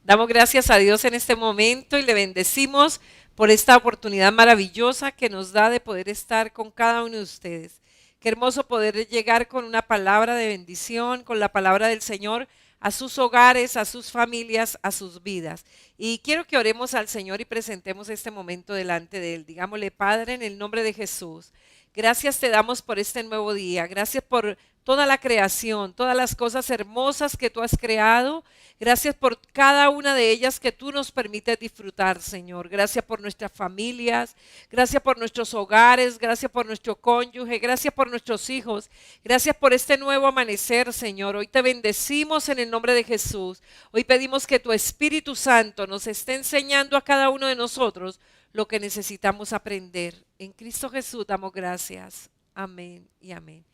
Damos gracias a Dios en este momento y le bendecimos por esta oportunidad maravillosa que nos da de poder estar con cada uno de ustedes. Qué hermoso poder llegar con una palabra de bendición, con la palabra del Señor a sus hogares, a sus familias, a sus vidas. Y quiero que oremos al Señor y presentemos este momento delante de Él. Digámosle, Padre, en el nombre de Jesús, gracias te damos por este nuevo día. Gracias por toda la creación, todas las cosas hermosas que tú has creado. Gracias por cada una de ellas que tú nos permites disfrutar, Señor. Gracias por nuestras familias, gracias por nuestros hogares, gracias por nuestro cónyuge, gracias por nuestros hijos. Gracias por este nuevo amanecer, Señor. Hoy te bendecimos en el nombre de Jesús. Hoy pedimos que tu Espíritu Santo nos esté enseñando a cada uno de nosotros lo que necesitamos aprender. En Cristo Jesús damos gracias. Amén y amén.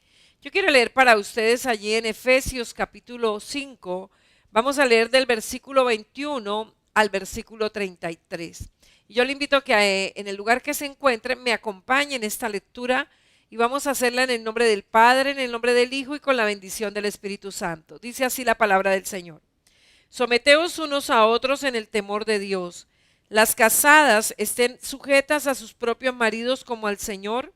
Yo quiero leer para ustedes allí en Efesios capítulo 5. Vamos a leer del versículo 21 al versículo 33. Y yo le invito a que en el lugar que se encuentren me acompañen en esta lectura y vamos a hacerla en el nombre del Padre, en el nombre del Hijo y con la bendición del Espíritu Santo. Dice así la palabra del Señor. Someteos unos a otros en el temor de Dios. Las casadas estén sujetas a sus propios maridos como al Señor,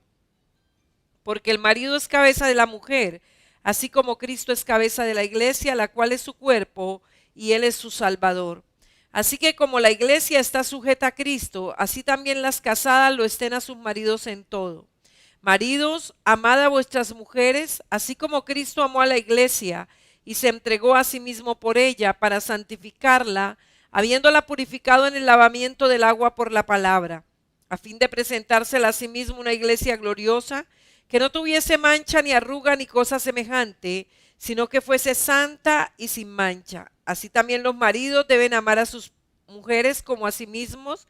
porque el marido es cabeza de la mujer, así como Cristo es cabeza de la iglesia, la cual es su cuerpo, y Él es su Salvador. Así que como la iglesia está sujeta a Cristo, así también las casadas lo estén a sus maridos en todo. Maridos, amad a vuestras mujeres, así como Cristo amó a la iglesia y se entregó a sí mismo por ella para santificarla, habiéndola purificado en el lavamiento del agua por la palabra, a fin de presentársela a sí mismo una iglesia gloriosa, que no tuviese mancha ni arruga ni cosa semejante, sino que fuese santa y sin mancha. Así también los maridos deben amar a sus mujeres como a sí mismos,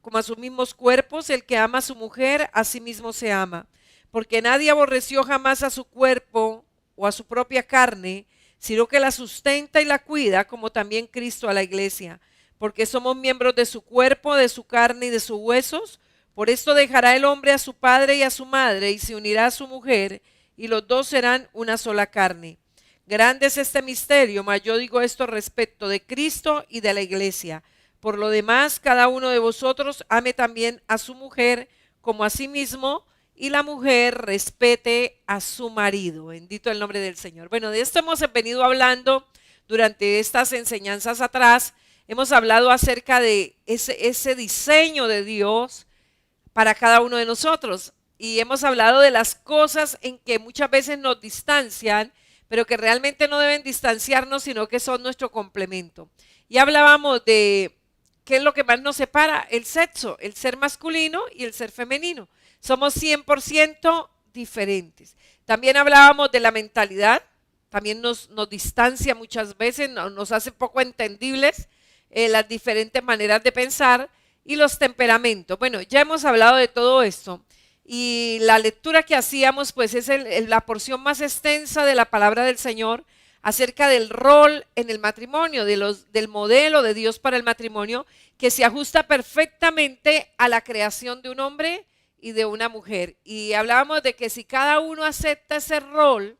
como a sus mismos cuerpos. El que ama a su mujer, a sí mismo se ama. Porque nadie aborreció jamás a su cuerpo o a su propia carne, sino que la sustenta y la cuida, como también Cristo a la iglesia. Porque somos miembros de su cuerpo, de su carne y de sus huesos. Por esto dejará el hombre a su padre y a su madre y se unirá a su mujer y los dos serán una sola carne. Grande es este misterio, mas yo digo esto respecto de Cristo y de la iglesia. Por lo demás, cada uno de vosotros ame también a su mujer como a sí mismo y la mujer respete a su marido. Bendito el nombre del Señor. Bueno, de esto hemos venido hablando durante estas enseñanzas atrás. Hemos hablado acerca de ese diseño de Dios para cada uno de nosotros. Y hemos hablado de las cosas en que muchas veces nos distancian, pero que realmente no deben distanciarnos, sino que son nuestro complemento. Y hablábamos de qué es lo que más nos separa: el sexo, el ser masculino y el ser femenino. Somos 100% diferentes. También hablábamos de la mentalidad, también nos distancia muchas veces, nos hace poco entendibles las diferentes maneras de pensar. Y los temperamentos. Bueno, ya hemos hablado de todo esto y la lectura que hacíamos pues es la porción más extensa de la palabra del Señor acerca del rol en el matrimonio, del modelo de Dios para el matrimonio, que se ajusta perfectamente a la creación de un hombre y de una mujer. Y hablábamos de que si cada uno acepta ese rol,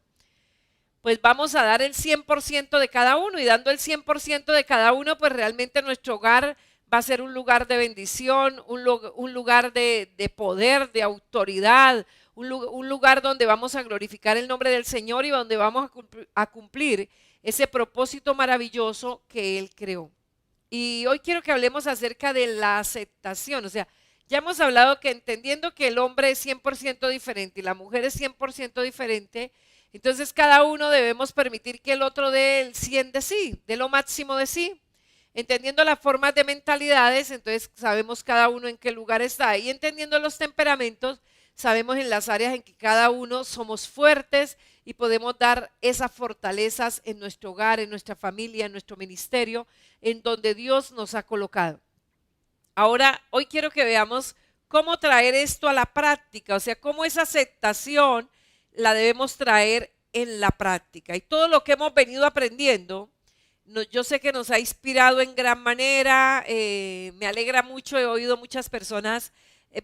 pues vamos a dar el 100% de cada uno, y dando el 100% de cada uno, pues realmente nuestro hogar va a ser un lugar de bendición, un lugar de poder, de autoridad, un lugar donde vamos a glorificar el nombre del Señor y donde vamos a cumplir ese propósito maravilloso que Él creó. Y hoy quiero que hablemos acerca de la aceptación. O sea, ya hemos hablado que entendiendo que el hombre es 100% diferente y la mujer es 100% diferente, entonces cada uno debemos permitir que el otro dé el 100 de sí, dé lo máximo de sí. Entendiendo las formas de mentalidades, entonces sabemos cada uno en qué lugar está. Y entendiendo los temperamentos, sabemos en las áreas en que cada uno somos fuertes y podemos dar esas fortalezas en nuestro hogar, en nuestra familia, en nuestro ministerio, en donde Dios nos ha colocado. Ahora, hoy quiero que veamos cómo traer esto a la práctica, o sea, cómo esa aceptación la debemos traer en la práctica. Y todo lo que hemos venido aprendiendo, yo sé que nos ha inspirado en gran manera. Me alegra mucho, he oído muchas personas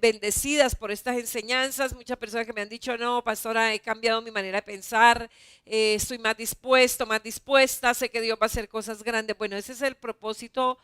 bendecidas por estas enseñanzas. Muchas personas que me han dicho, no, pastora, he cambiado mi manera de pensar, estoy más dispuesto, más dispuesta, sé que Dios va a hacer cosas grandes. Bueno, ese es el propósito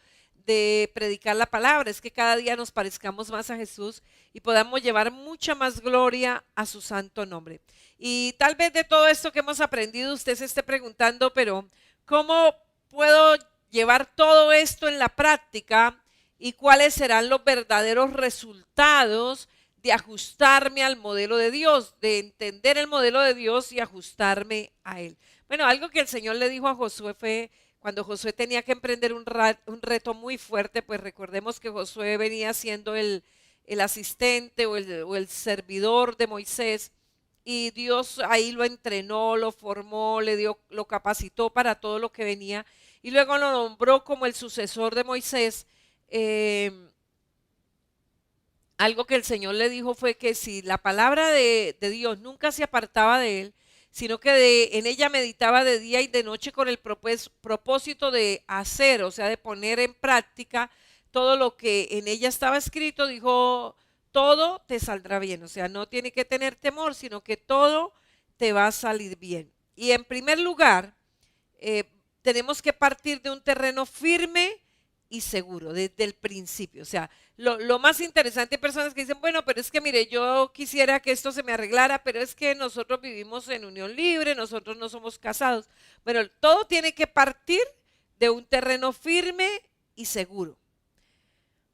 de predicar la palabra, es que cada día nos parezcamos más a Jesús y podamos llevar mucha más gloria a su santo nombre. Y tal vez de todo esto que hemos aprendido usted se esté preguntando, pero ¿cómo puedo llevar todo esto en la práctica y cuáles serán los verdaderos resultados de ajustarme al modelo de Dios, de entender el modelo de Dios y ajustarme a él? Bueno, algo que el Señor le dijo a Josué fue cuando Josué tenía que emprender un reto muy fuerte. Pues recordemos que Josué venía siendo el asistente o el servidor de Moisés, y Dios ahí lo entrenó, lo formó, lo capacitó para todo lo que venía, y luego lo nombró como el sucesor de Moisés. Eh, Algo que el Señor le dijo fue que si la palabra de Dios nunca se apartaba de él, sino que en ella meditaba de día y de noche con el propósito de hacer, o sea, de poner en práctica todo lo que en ella estaba escrito, dijo, todo te saldrá bien. O sea, no tiene que tener temor, sino que todo te va a salir bien. Y en primer lugar, eh, tenemos que partir de un terreno firme y seguro desde el principio. O sea, lo más interesante, hay personas que dicen, bueno, pero es que mire, yo quisiera que esto se me arreglara, pero es que nosotros vivimos en unión libre, nosotros no somos casados. Bueno, todo tiene que partir de un terreno firme y seguro,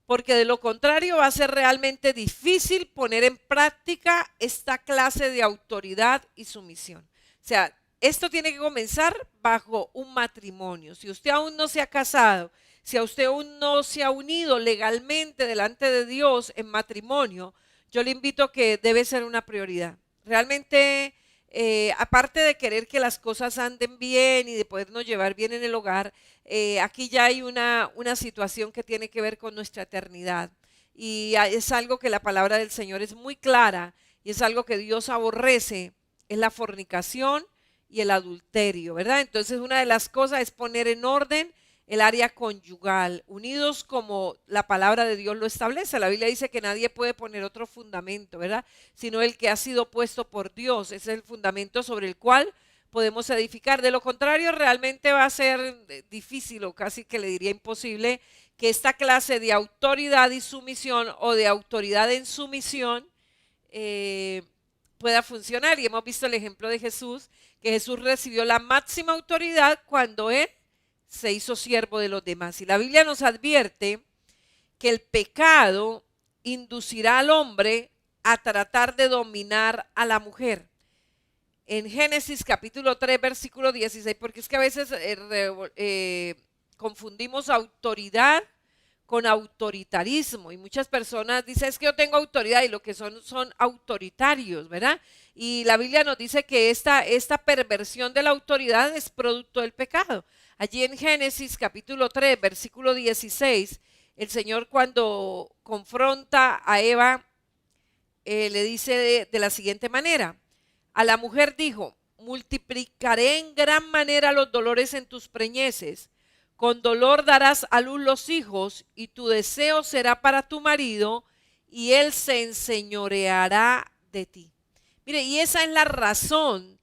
porque de lo contrario va a ser realmente difícil poner en práctica esta clase de autoridad y sumisión. O sea, esto tiene que comenzar bajo un matrimonio. Si usted aún no se ha casado, si a usted aún no se ha unido legalmente delante de Dios en matrimonio, yo le invito a que debe ser una prioridad. Realmente, aparte de querer que las cosas anden bien y de podernos llevar bien en el hogar, aquí ya hay una situación que tiene que ver con nuestra eternidad. Y es algo que la palabra del Señor es muy clara, y es algo que Dios aborrece, es la fornicación y el adulterio, ¿verdad? Entonces, una de las cosas es poner en orden el área conyugal, unidos como la palabra de Dios lo establece. La Biblia dice que nadie puede poner otro fundamento, ¿verdad? Sino el que ha sido puesto por Dios. Ese es el fundamento sobre el cual podemos edificar. De lo contrario, realmente va a ser difícil, o casi que le diría imposible, que esta clase de autoridad y sumisión, o de autoridad en sumisión, pueda funcionar. Y hemos visto el ejemplo de Jesús, que Jesús recibió la máxima autoridad cuando él se hizo siervo de los demás. Y la Biblia nos advierte que el pecado inducirá al hombre a tratar de dominar a la mujer. En Génesis capítulo 3, versículo 16, porque es que a veces confundimos autoridad con autoritarismo, y muchas personas dicen, es que yo tengo autoridad, y lo que son autoritarios, ¿verdad? Y la Biblia nos dice que esta perversión de la autoridad es producto del pecado. Allí en Génesis capítulo 3, versículo 16, el Señor, cuando confronta a Eva, le dice de la siguiente manera: a la mujer dijo, multiplicaré en gran manera los dolores en tus preñeces, con dolor darás a luz los hijos, y tu deseo será para tu marido, y él se enseñoreará de ti. Mire, y esa es la razón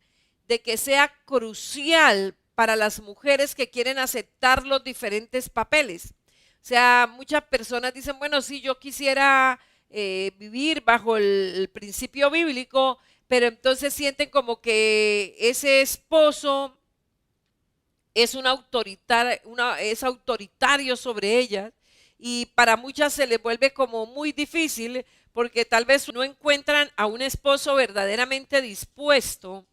de que sea crucial para las mujeres que quieren aceptar los diferentes papeles. O sea, muchas personas dicen, bueno, sí, yo quisiera vivir bajo el principio bíblico, pero entonces sienten como que ese esposo es es autoritario sobre ellas, y para muchas se les vuelve como muy difícil, porque tal vez no encuentran a un esposo verdaderamente dispuesto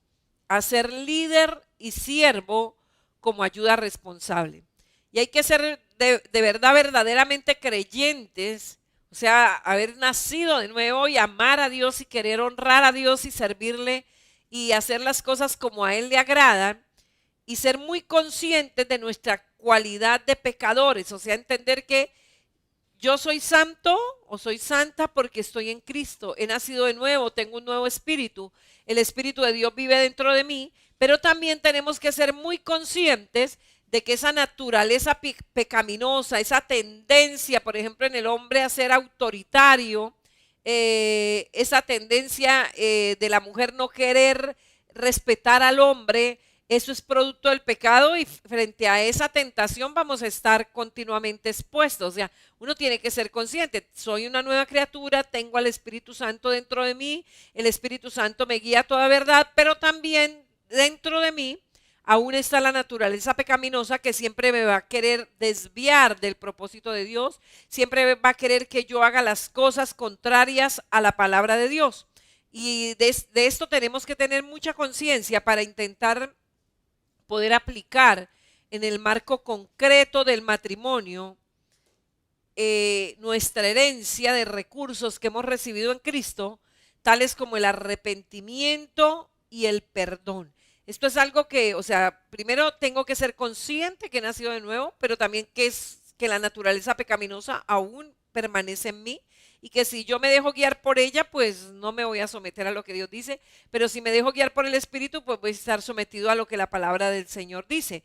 a ser líder y siervo como ayuda responsable. Y hay que ser de verdad verdaderamente creyentes, o sea, haber nacido de nuevo y amar a Dios y querer honrar a Dios y servirle y hacer las cosas como a Él le agradan, y ser muy conscientes de nuestra cualidad de pecadores. O sea, entender que yo soy santo o soy santa porque estoy en Cristo, he nacido de nuevo, tengo un nuevo espíritu, el Espíritu de Dios vive dentro de mí, pero también tenemos que ser muy conscientes de que esa naturaleza pecaminosa, esa tendencia, por ejemplo, en el hombre a ser autoritario, esa tendencia de la mujer no querer respetar al hombre, eso es producto del pecado y frente a esa tentación vamos a estar continuamente expuestos. O sea, uno tiene que ser consciente, soy una nueva criatura, tengo al Espíritu Santo dentro de mí, el Espíritu Santo me guía a toda verdad, pero también dentro de mí aún está la naturaleza pecaminosa que siempre me va a querer desviar del propósito de Dios, siempre va a querer que yo haga las cosas contrarias a la palabra de Dios. Y de esto tenemos que tener mucha conciencia para intentar poder aplicar en el marco concreto del matrimonio nuestra herencia de recursos que hemos recibido en Cristo, tales como el arrepentimiento y el perdón. Esto es algo que, o sea, primero tengo que ser consciente que he nacido de nuevo, pero también que la naturaleza pecaminosa aún permanece en mí y que si yo me dejo guiar por ella, pues no me voy a someter a lo que Dios dice, pero si me dejo guiar por el Espíritu, pues voy a estar sometido a lo que la palabra del Señor dice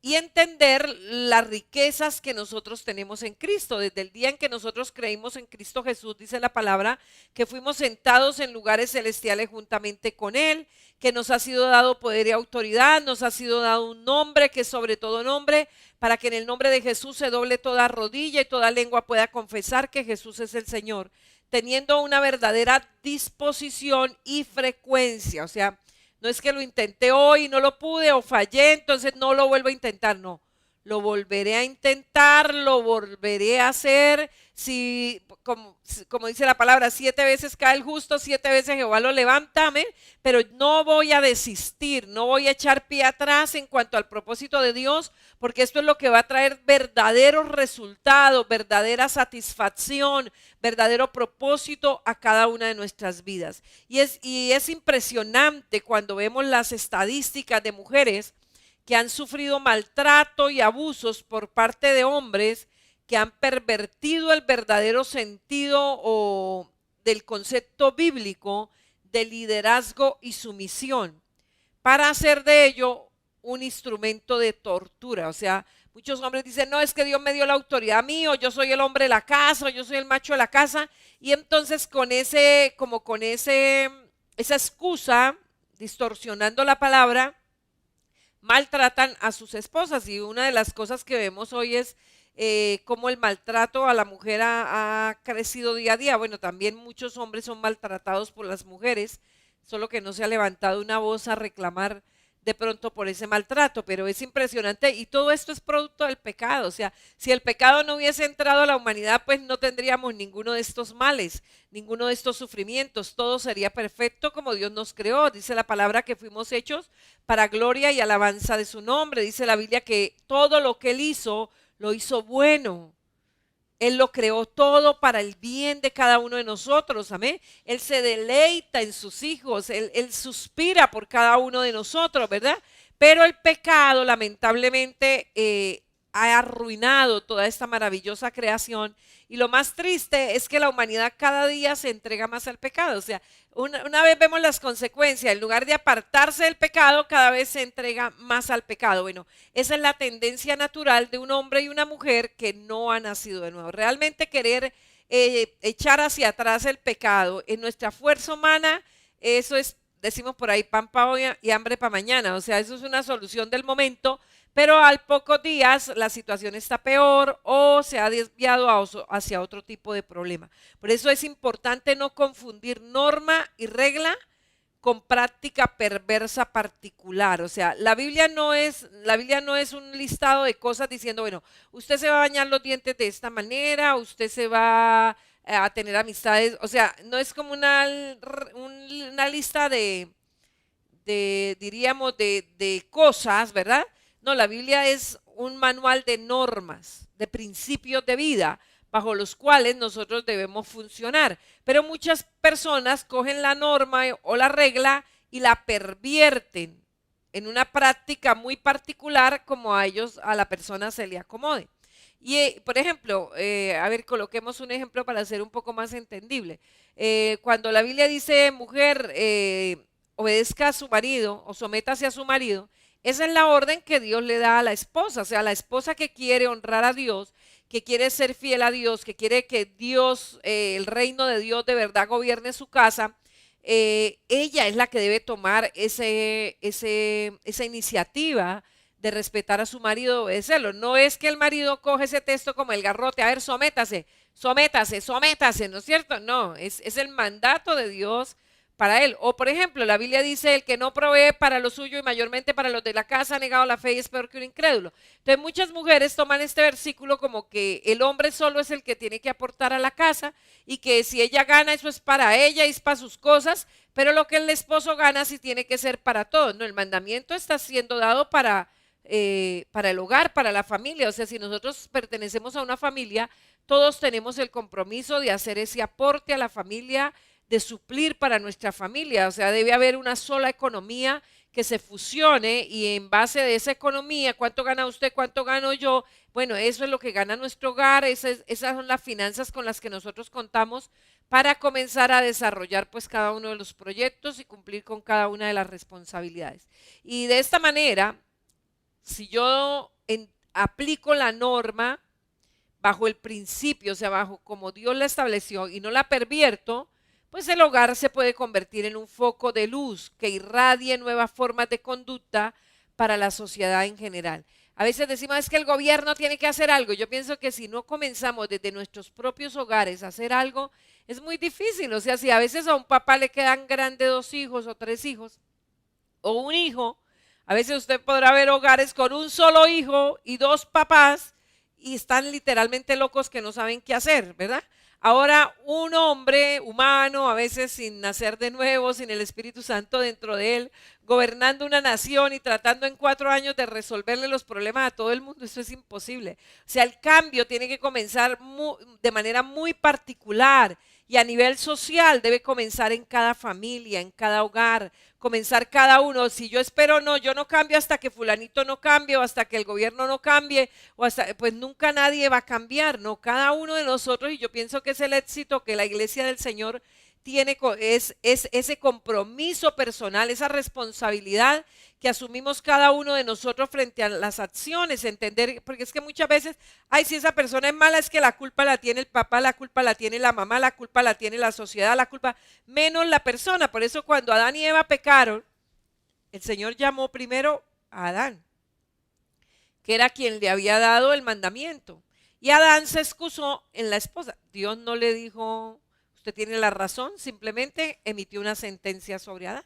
y entender las riquezas que nosotros tenemos en Cristo. Desde el día en que nosotros creímos en Cristo Jesús, dice la palabra, que fuimos sentados en lugares celestiales juntamente con Él, que nos ha sido dado poder y autoridad, nos ha sido dado un nombre que es sobre todo nombre, para que en el nombre de Jesús se doble toda rodilla y toda lengua pueda confesar que Jesús es el Señor, teniendo una verdadera disposición y frecuencia. O sea, no es que lo intenté hoy y no lo pude o fallé, entonces no lo vuelvo a intentar, no. Lo volveré a intentar, lo volveré a hacer. Si, como dice la palabra, 7 veces cae el justo, 7 veces Jehová lo levanta, amén. Pero no voy a desistir, no voy a echar pie atrás en cuanto al propósito de Dios, porque esto es lo que va a traer verdaderos resultados, verdadera satisfacción, verdadero propósito a cada una de nuestras vidas. Y es impresionante cuando vemos las estadísticas de mujeres que han sufrido maltrato y abusos por parte de hombres que han pervertido el verdadero sentido del concepto bíblico de liderazgo y sumisión para hacer de ello un instrumento de tortura. O sea, muchos hombres dicen, no, es que Dios me dio la autoridad a mí, o yo soy el hombre de la casa, o yo soy el macho de la casa, y entonces esa excusa, distorsionando la palabra, maltratan a sus esposas. Y una de las cosas que vemos hoy es cómo el maltrato a la mujer ha crecido día a día. Bueno, también muchos hombres son maltratados por las mujeres, solo que no se ha levantado una voz a reclamar de pronto por ese maltrato, pero es impresionante y todo esto es producto del pecado. O sea, si el pecado no hubiese entrado a la humanidad, pues no tendríamos ninguno de estos males, ninguno de estos sufrimientos, todo sería perfecto como Dios nos creó. Dice la palabra que fuimos hechos para gloria y alabanza de su nombre. Dice la Biblia que todo lo que Él hizo, lo hizo bueno. Él lo creó todo para el bien de cada uno de nosotros, amén. Él se deleita en sus hijos, él suspira por cada uno de nosotros, ¿verdad? Pero el pecado lamentablemente ha arruinado toda esta maravillosa creación y lo más triste es que la humanidad cada día se entrega más al pecado. O sea, una vez vemos las consecuencias, en lugar de apartarse del pecado, cada vez se entrega más al pecado. Bueno, esa es la tendencia natural de un hombre y una mujer que no han nacido de nuevo. Realmente querer echar hacia atrás el pecado en nuestra fuerza humana, eso es, decimos por ahí, pan para hoy y hambre para mañana. O sea, eso es una solución del momento, pero al pocos días la situación está peor o se ha desviado hacia otro tipo de problema. Por eso es importante no confundir norma y regla con práctica perversa particular. O sea, la Biblia no es un listado de cosas diciendo, bueno, usted se va a bañar los dientes de esta manera, usted se va a tener amistades. O sea, no es como una lista diríamos, de cosas, ¿verdad? No, la Biblia es un manual de normas, de principios de vida, bajo los cuales nosotros debemos funcionar. Pero muchas personas cogen la norma o la regla y la pervierten en una práctica muy particular como a la persona se le acomode. Y, por ejemplo, a ver, coloquemos un ejemplo para hacer un poco más entendible. Cuando la Biblia dice, mujer, obedezca a su marido o sométase a su marido, esa es la orden que Dios le da a la esposa. O sea, la esposa que quiere honrar a Dios, que quiere ser fiel a Dios, que quiere que Dios, el reino de Dios de verdad gobierne su casa, ella es la que debe tomar esa iniciativa de respetar a su marido, obedecerlo. No es que el marido coge ese texto como el garrote, a ver, sométase, sométase, sométase, ¿no es cierto? No, es el mandato de Dios para él. O por ejemplo, la Biblia dice, el que no provee para lo suyo y mayormente para los de la casa ha negado la fe y es peor que un incrédulo. Entonces muchas mujeres toman este versículo como que el hombre solo es el que tiene que aportar a la casa y que si ella gana eso es para ella y es para sus cosas, pero lo que el esposo gana sí tiene que ser para todos. No, el mandamiento está siendo dado para el hogar, para la familia. O sea, si nosotros pertenecemos a una familia, todos tenemos el compromiso de hacer ese aporte a la familia, de suplir para nuestra familia. O sea, debe haber una sola economía que se fusione y en base de esa economía, ¿cuánto gana usted? ¿Cuánto gano yo? Bueno, eso es lo que gana nuestro hogar, esas son las finanzas con las que nosotros contamos para comenzar a desarrollar pues cada uno de los proyectos y cumplir con cada una de las responsabilidades. Y de esta manera, si yo aplico la norma bajo el principio, o sea, bajo como Dios la estableció y no la pervierto, pues el hogar se puede convertir en un foco de luz que irradie nuevas formas de conducta para la sociedad en general. A veces decimos, es que el gobierno tiene que hacer algo. Yo pienso que si no comenzamos desde nuestros propios hogares a hacer algo, es muy difícil. O sea, si a veces a un papá le quedan grandes 2 hijos o 3 hijos, o un hijo, a veces usted podrá ver hogares con un solo hijo y 2 papás y están literalmente locos que no saben qué hacer, ¿verdad? Ahora un hombre humano, a veces sin nacer de nuevo, sin el Espíritu Santo dentro de él, gobernando una nación y tratando en 4 años de resolverle los problemas a todo el mundo, eso es imposible. O sea, el cambio tiene que comenzar de manera muy particular y a nivel social debe comenzar en cada familia, en cada hogar, comenzar cada uno. Si yo espero, no, yo no cambio hasta que fulanito no cambie o hasta que el gobierno no cambie, o hasta, pues nunca nadie va a cambiar, ¿no? Cada uno de nosotros, y yo pienso que es el éxito que la iglesia del Señor tiene, es ese compromiso personal, esa responsabilidad que asumimos cada uno de nosotros frente a las acciones, entender, porque es que muchas veces, ay, si esa persona es mala, es que la culpa la tiene el papá, la culpa la tiene la mamá, la culpa la tiene la sociedad, la culpa, menos la persona. Por eso cuando Adán y Eva pecaron, el Señor llamó primero a Adán, que era quien le había dado el mandamiento, y Adán se excusó en la esposa. Dios no le dijo, usted tiene la razón, simplemente emitió una sentencia sobre Adán.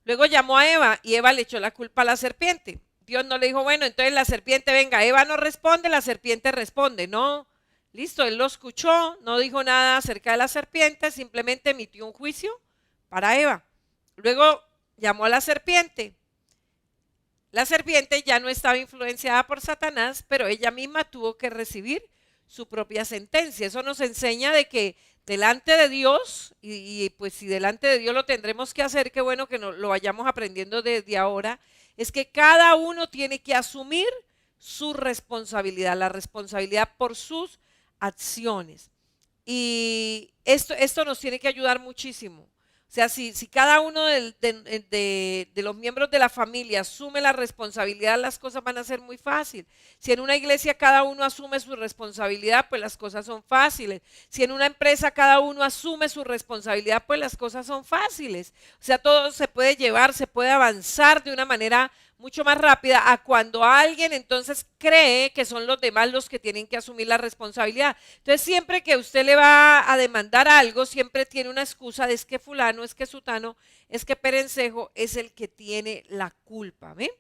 Luego llamó a Eva y Eva le echó la culpa a la serpiente. Dios no le dijo, bueno, entonces la serpiente venga, Eva no responde, la serpiente responde. No, listo, él lo escuchó, no dijo nada acerca de la serpiente, simplemente emitió un juicio para Eva. Luego llamó a la serpiente. La serpiente ya no estaba influenciada por Satanás, pero ella misma tuvo que recibir su propia sentencia. Eso nos enseña de que delante de Dios, y pues si delante de Dios lo tendremos que hacer, qué bueno que lo vayamos aprendiendo desde ahora, es que cada uno tiene que asumir su responsabilidad, la responsabilidad por sus acciones. Y esto nos tiene que ayudar muchísimo. O sea, si cada uno de los miembros de la familia asume la responsabilidad, las cosas van a ser muy fáciles. Si en una iglesia cada uno asume su responsabilidad, pues las cosas son fáciles. Si en una empresa cada uno asume su responsabilidad, pues las cosas son fáciles. O sea, todo se puede llevar, se puede avanzar de una manera mucho más rápida a cuando alguien entonces cree que son los demás los que tienen que asumir la responsabilidad. Entonces siempre que usted le va a demandar algo, siempre tiene una excusa de es que fulano, es que sutano, es que perencejo es el que tiene la culpa, ¿ve?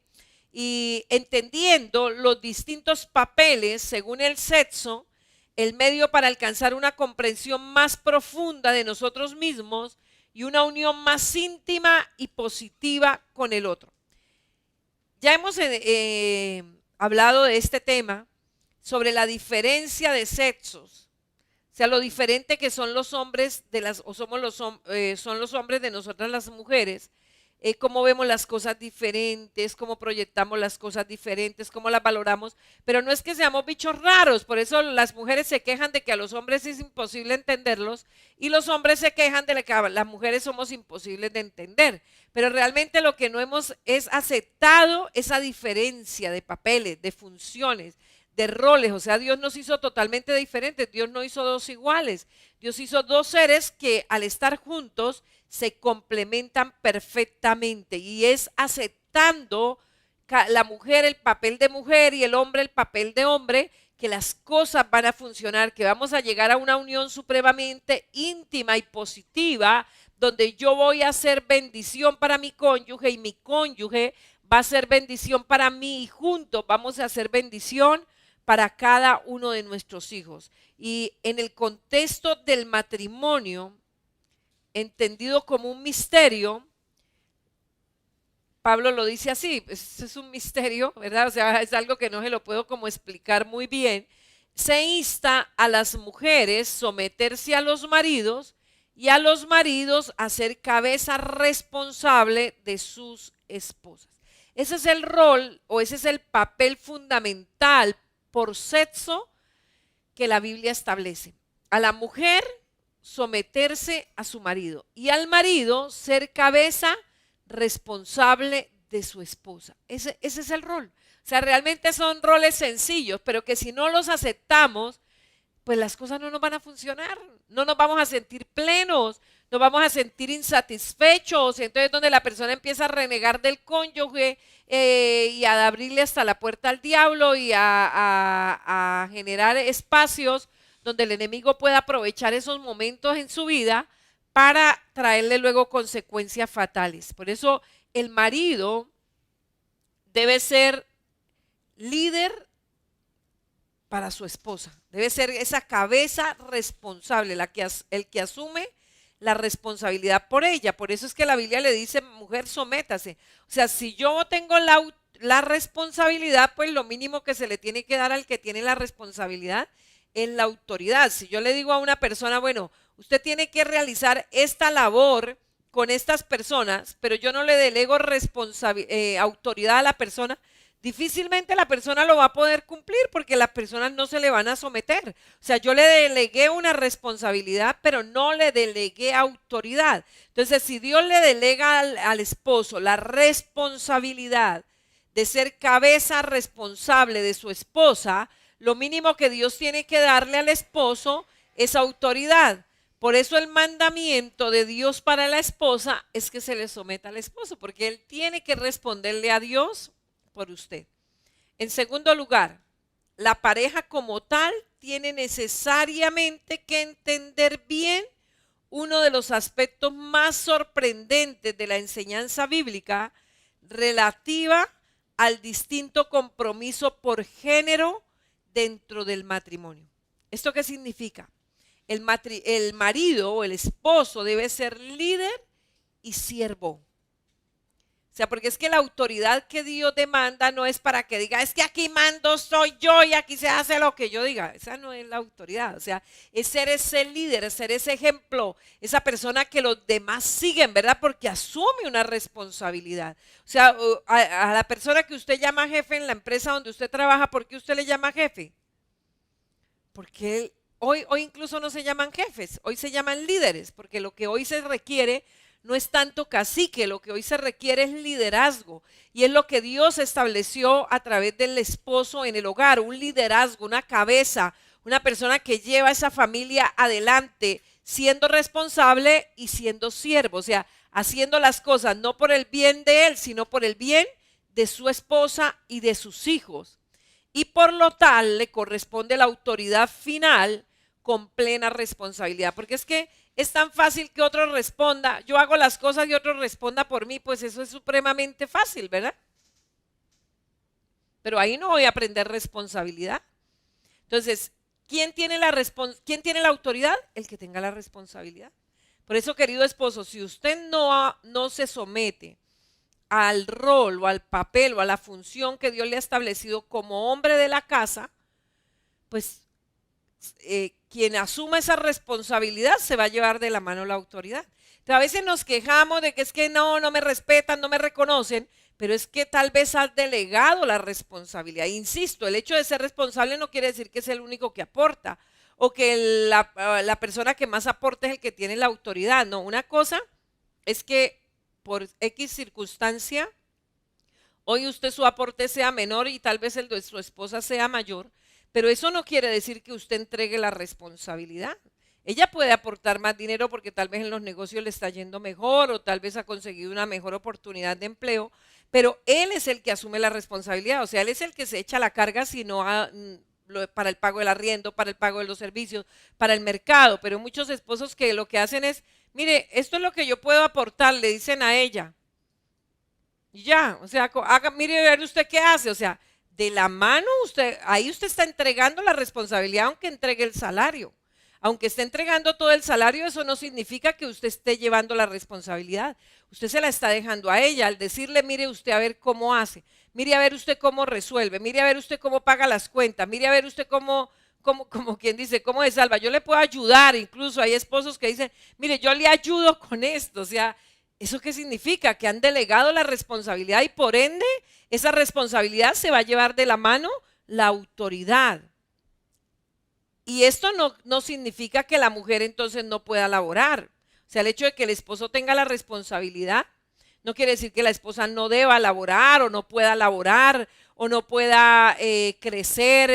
Y entendiendo los distintos papeles según el sexo, el medio para alcanzar una comprensión más profunda de nosotros mismos y una unión más íntima y positiva con el otro. Ya hemos hablado de este tema sobre la diferencia de sexos, o sea, lo diferente que son los hombres son los hombres de nosotras las mujeres, cómo vemos las cosas diferentes, cómo proyectamos las cosas diferentes, cómo las valoramos, pero no es que seamos bichos raros, por eso las mujeres se quejan de que a los hombres es imposible entenderlos y los hombres se quejan de que a las mujeres somos imposibles de entender, pero realmente lo que no hemos es aceptado esa diferencia de papeles, de funciones, de roles, o sea, Dios nos hizo totalmente diferentes, Dios no hizo dos iguales, Dios hizo dos seres que al estar juntos se complementan perfectamente y es aceptando la mujer el papel de mujer y el hombre el papel de hombre, que las cosas van a funcionar, que vamos a llegar a una unión supremamente íntima y positiva, donde yo voy a ser bendición para mi cónyuge y mi cónyuge va a ser bendición para mí y juntos vamos a hacer bendición para cada uno de nuestros hijos. Y en el contexto del matrimonio, entendido como un misterio, Pablo lo dice así, es un misterio, ¿verdad? O sea, es algo que no se lo puedo como explicar muy bien. Se insta a las mujeres someterse a los maridos y a los maridos a ser cabeza responsable de sus esposas. Ese es el rol o ese es el papel fundamental por sexo que la Biblia establece. A la mujer someterse a su marido y al marido ser cabeza responsable de su esposa. Ese es el rol. O sea, realmente son roles sencillos, pero que si no los aceptamos, pues las cosas no nos van a funcionar, no nos vamos a sentir plenos, nos vamos a sentir insatisfechos, entonces donde la persona empieza a renegar del cónyuge y a abrirle hasta la puerta al diablo y a generar espacios donde el enemigo pueda aprovechar esos momentos en su vida para traerle luego consecuencias fatales. Por eso el marido debe ser líder para su esposa, debe ser esa cabeza responsable, el que asume la responsabilidad por ella. Por eso es que la Biblia le dice, mujer, sométase. O sea, si yo tengo la responsabilidad, pues lo mínimo que se le tiene que dar al que tiene la responsabilidad es la autoridad. Si yo le digo a una persona, bueno, usted tiene que realizar esta labor con estas personas, pero yo no le delego autoridad a la persona, difícilmente la persona lo va a poder cumplir porque las personas no se le van a someter. O sea, yo le delegué una responsabilidad, pero no le delegué autoridad. Entonces, si Dios le delega al esposo la responsabilidad de ser cabeza responsable de su esposa, lo mínimo que Dios tiene que darle al esposo es autoridad. Por eso el mandamiento de Dios para la esposa es que se le someta al esposo, porque él tiene que responderle a Dios por usted. En segundo lugar, la pareja como tal tiene necesariamente que entender bien uno de los aspectos más sorprendentes de la enseñanza bíblica relativa al distinto compromiso por género dentro del matrimonio. ¿Esto qué significa? El marido o el esposo debe ser líder y siervo. O sea, porque es que la autoridad que Dios demanda no es para que diga, es que aquí mando soy yo y aquí se hace lo que yo diga. Esa no es la autoridad. O sea, es ser ese líder, es ser ese ejemplo, esa persona que los demás siguen, ¿verdad? Porque asume una responsabilidad. O sea, a la persona que usted llama jefe en la empresa donde usted trabaja, ¿por qué usted le llama jefe? Porque hoy incluso no se llaman jefes, hoy se llaman líderes, porque lo que hoy se requiere no es tanto cacique, lo que hoy se requiere es liderazgo. Y es lo que Dios estableció a través del esposo en el hogar, un liderazgo, una cabeza, una persona que lleva a esa familia adelante, siendo responsable y siendo siervo. O sea, haciendo las cosas no por el bien de él, sino por el bien de su esposa y de sus hijos. Y por lo tal le corresponde la autoridad final con plena responsabilidad. Porque es que es tan fácil que otro responda, yo hago las cosas y otro responda por mí, pues eso es supremamente fácil, ¿verdad? Pero ahí no voy a aprender responsabilidad. Entonces, ¿quién tiene la autoridad? El que tenga la responsabilidad. Por eso, querido esposo, si usted no se somete al rol o al papel o a la función que Dios le ha establecido como hombre de la casa, pues quien asuma esa responsabilidad se va a llevar de la mano la autoridad. Entonces, a veces nos quejamos de que es que no me respetan, no me reconocen, pero es que tal vez has delegado la responsabilidad. Insisto, el hecho de ser responsable no quiere decir que es el único que aporta o que la persona que más aporta es el que tiene la autoridad. No, una cosa es que por X circunstancia, hoy usted su aporte sea menor y tal vez el de su esposa sea mayor, pero eso no quiere decir que usted entregue la responsabilidad. Ella puede aportar más dinero porque tal vez en los negocios le está yendo mejor o tal vez ha conseguido una mejor oportunidad de empleo, pero él es el que asume la responsabilidad, o sea, él es el que se echa la carga si no para el pago del arriendo, para el pago de los servicios, para el mercado, pero muchos esposos que lo que hacen es, mire, esto es lo que yo puedo aportar, le dicen a ella, y ya, o sea, haga, mire, a ver usted qué hace, o sea, de la mano usted, ahí usted está entregando la responsabilidad aunque entregue el salario. Aunque esté entregando todo el salario, eso no significa que usted esté llevando la responsabilidad. Usted se la está dejando a ella al decirle, mire usted a ver cómo hace, mire a ver usted cómo resuelve, mire a ver usted cómo paga las cuentas, mire a ver usted como quien dice, cómo se salva. Yo le puedo ayudar, incluso hay esposos que dicen, mire, yo le ayudo con esto, o sea, ¿eso qué significa? Que han delegado la responsabilidad y por ende esa responsabilidad se va a llevar de la mano la autoridad. Y esto no significa que la mujer entonces no pueda laborar. O sea, el hecho de que el esposo tenga la responsabilidad no quiere decir que la esposa no deba laborar o no pueda laborar o no pueda crecer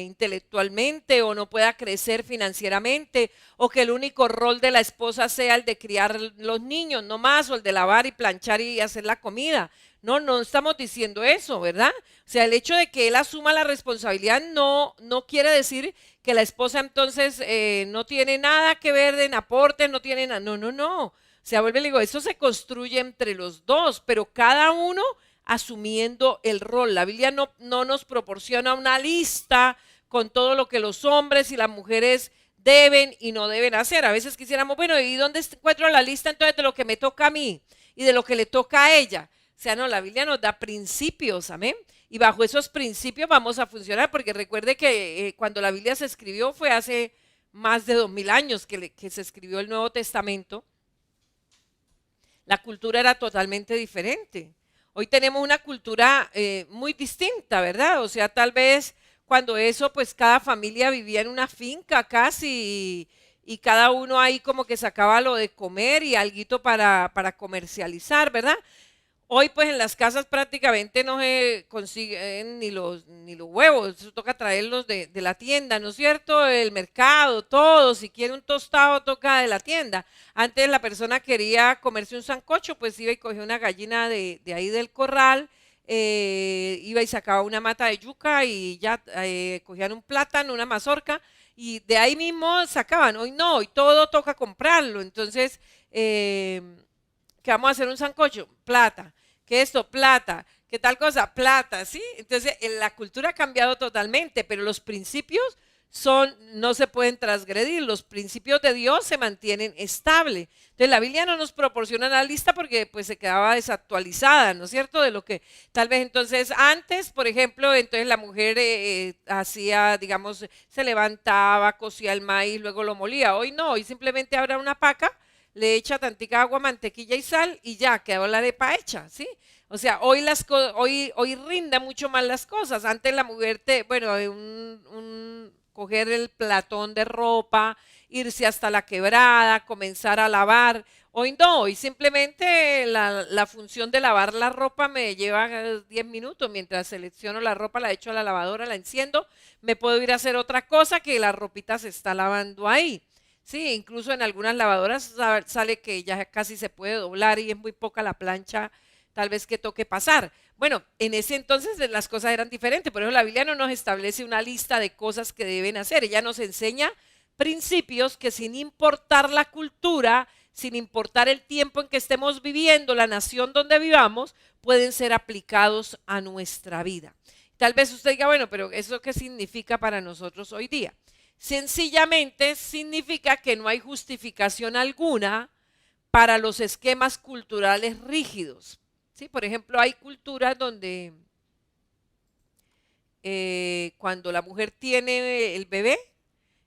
intelectualmente o no pueda crecer financieramente o que el único rol de la esposa sea el de criar los niños, no más, o el de lavar y planchar y hacer la comida. No, no estamos diciendo eso, ¿verdad? O sea, el hecho de que él asuma la responsabilidad no quiere decir que la esposa entonces no tiene nada que ver en aporte, no tiene nada, no. O sea, vuelve y le digo, eso se construye entre los dos, pero cada uno asumiendo el rol. La Biblia no nos proporciona una lista con todo lo que los hombres y las mujeres deben y no deben hacer. A veces quisiéramos, bueno, ¿y dónde encuentro la lista entonces de lo que me toca a mí y de lo que le toca a ella? O sea, no, la Biblia nos da principios, amén. Y bajo esos principios vamos a funcionar, porque recuerde que cuando la Biblia se escribió fue hace más de 2000 años que se escribió el Nuevo Testamento. La cultura era totalmente diferente. Hoy tenemos una cultura muy distinta, ¿verdad? O sea, tal vez cuando eso, pues cada familia vivía en una finca casi y cada uno ahí como que sacaba lo de comer y alguito para comercializar, ¿verdad? Hoy pues en las casas prácticamente no se consiguen ni los huevos, eso toca traerlos de la tienda, ¿no es cierto? El mercado, todo, si quiere un tostado toca de la tienda. Antes la persona quería comerse un sancocho, pues iba y cogía una gallina de ahí del corral, iba y sacaba una mata de yuca y ya cogían un plátano, una mazorca y de ahí mismo sacaban. Hoy no, hoy todo toca comprarlo, entonces, ¿qué vamos a hacer un sancocho? Plata. ¿Qué esto? Plata. ¿Qué tal cosa? Plata, ¿sí? Entonces, la cultura ha cambiado totalmente, pero los principios no se pueden transgredir, los principios de Dios se mantienen estables. Entonces, la Biblia no nos proporciona la lista porque pues se quedaba desactualizada, ¿no es cierto? De lo que tal vez entonces antes, por ejemplo, entonces la mujer hacía, digamos, se levantaba, cocía el maíz, luego lo molía. Hoy no, hoy simplemente habrá una paca, le echa tantica agua, mantequilla y sal y ya quedó la arepa hecha, ¿sí? O sea, hoy rinda mucho más las cosas. Antes la mujer bueno, coger el platón de ropa, irse hasta la quebrada, comenzar a lavar. Hoy no, hoy simplemente la función de lavar la ropa me lleva 10 minutos. Mientras selecciono la ropa, la echo a la lavadora, la enciendo, me puedo ir a hacer otra cosa que la ropita se está lavando ahí. Sí, incluso en algunas lavadoras sale que ya casi se puede doblar y es muy poca la plancha tal vez que toque pasar. Bueno, en ese entonces las cosas eran diferentes, por eso la Biblia no nos establece una lista de cosas que deben hacer, ella nos enseña principios que sin importar la cultura, sin importar el tiempo en que estemos viviendo, la nación donde vivamos, pueden ser aplicados a nuestra vida. Tal vez usted diga, bueno, pero ¿eso qué significa para nosotros hoy día? Sencillamente significa que no hay justificación alguna para los esquemas culturales rígidos. ¿Sí? Por ejemplo, hay culturas donde cuando la mujer tiene el bebé,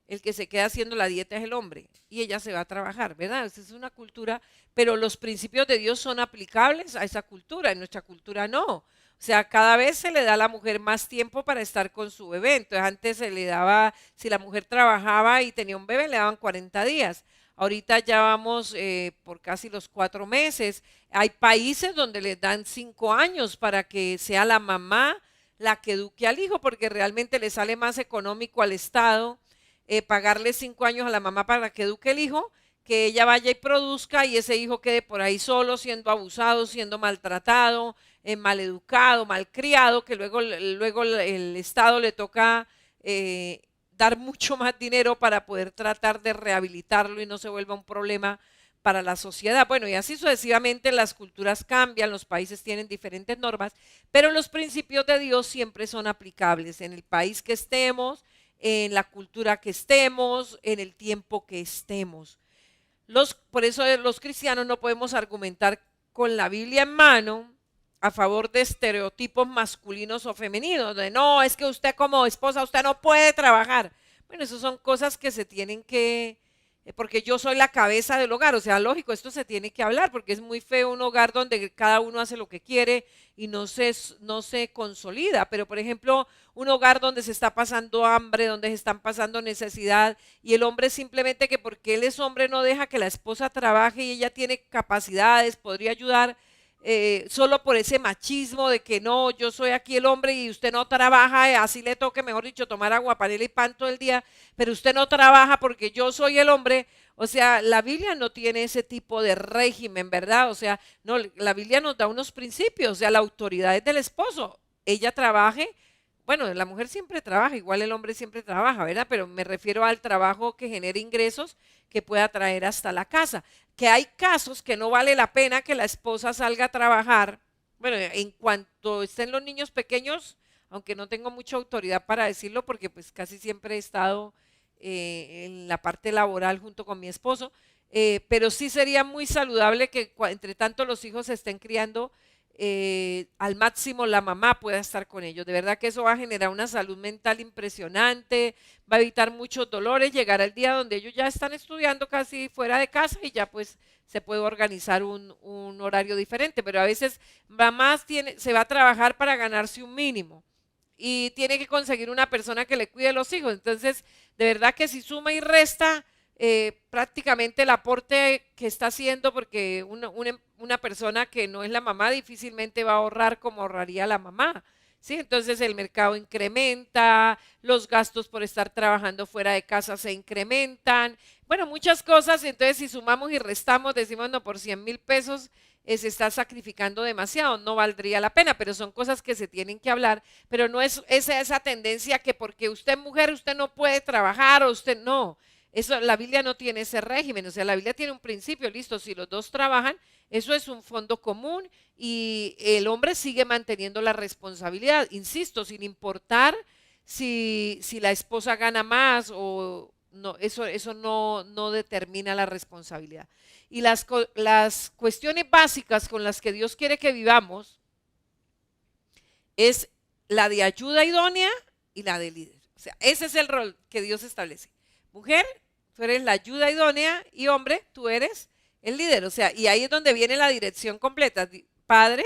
el que se queda haciendo la dieta es el hombre y ella se va a trabajar, ¿verdad? Esa es una cultura, pero los principios de Dios son aplicables a esa cultura, en nuestra cultura no. O sea, cada vez se le da a la mujer más tiempo para estar con su bebé. Entonces antes se le daba, si la mujer trabajaba y tenía un bebé, le daban 40 días. Ahorita ya vamos por casi los 4 meses. Hay países donde les dan 5 años para que sea la mamá la que eduque al hijo, porque realmente le sale más económico al Estado pagarle 5 años a la mamá para que eduque el hijo, que ella vaya y produzca y ese hijo quede por ahí solo, siendo abusado, siendo maltratado, maleducado, malcriado, que luego el Estado le toca dar mucho más dinero para poder tratar de rehabilitarlo y no se vuelva un problema para la sociedad. Bueno, y así sucesivamente las culturas cambian, los países tienen diferentes normas, pero los principios de Dios siempre son aplicables en el país que estemos, en la cultura que estemos, en el tiempo que estemos. Por eso los cristianos no podemos argumentar con la Biblia en mano a favor de estereotipos masculinos o femeninos, de no, es que usted como esposa, usted no puede trabajar. Bueno, esas son cosas que se tienen que, porque yo soy la cabeza del hogar, o sea, lógico, esto se tiene que hablar, porque es muy feo un hogar donde cada uno hace lo que quiere y no se consolida, pero por ejemplo, un hogar donde se está pasando hambre, donde se están pasando necesidad y el hombre simplemente que porque él es hombre no deja que la esposa trabaje y ella tiene capacidades, podría ayudar, solo por ese machismo de que no, yo soy aquí el hombre y usted no trabaja, así le toque, mejor dicho, tomar agua, panela y pan todo el día, pero usted no trabaja porque yo soy el hombre. O sea, la Biblia no tiene ese tipo de régimen, ¿verdad? O sea, no, la Biblia nos da unos principios, o sea, la autoridad es del esposo. Ella trabaje, bueno, la mujer siempre trabaja, igual el hombre siempre trabaja, ¿verdad? Pero me refiero al trabajo que genere ingresos que pueda traer hasta la casa. Que hay casos que no vale la pena que la esposa salga a trabajar. Bueno, en cuanto estén los niños pequeños, aunque no tengo mucha autoridad para decirlo, porque pues casi siempre he estado en la parte laboral junto con mi esposo, pero sí sería muy saludable que entre tanto los hijos se estén criando al máximo la mamá pueda estar con ellos. De verdad que eso va a generar una salud mental impresionante, va a evitar muchos dolores, llegar al día donde ellos ya están estudiando casi fuera de casa y ya pues se puede organizar un horario diferente, pero a veces se va a trabajar para ganarse un mínimo y tiene que conseguir una persona que le cuide a los hijos. Entonces, de verdad que si suma y resta, prácticamente el aporte que está haciendo, porque una persona que no es la mamá difícilmente va a ahorrar como ahorraría la mamá. ¿Sí? Entonces el mercado incrementa, los gastos por estar trabajando fuera de casa se incrementan, bueno, muchas cosas. Entonces si sumamos y restamos, decimos, no, por 100,000 pesos se está sacrificando demasiado, no valdría la pena, pero son cosas que se tienen que hablar, pero no es esa tendencia que porque usted es mujer, usted no puede trabajar o usted no. Eso, la Biblia no tiene ese régimen, o sea, la Biblia tiene un principio, listo, si los dos trabajan, eso es un fondo común y el hombre sigue manteniendo la responsabilidad, insisto, sin importar si la esposa gana más o no, eso no determina la responsabilidad. Y las cuestiones básicas con las que Dios quiere que vivamos es la de ayuda idónea y la de líder. O sea, ese es el rol que Dios establece. Mujer, tú eres la ayuda idónea y hombre, tú eres el líder. O sea, y ahí es donde viene la dirección completa. Padre,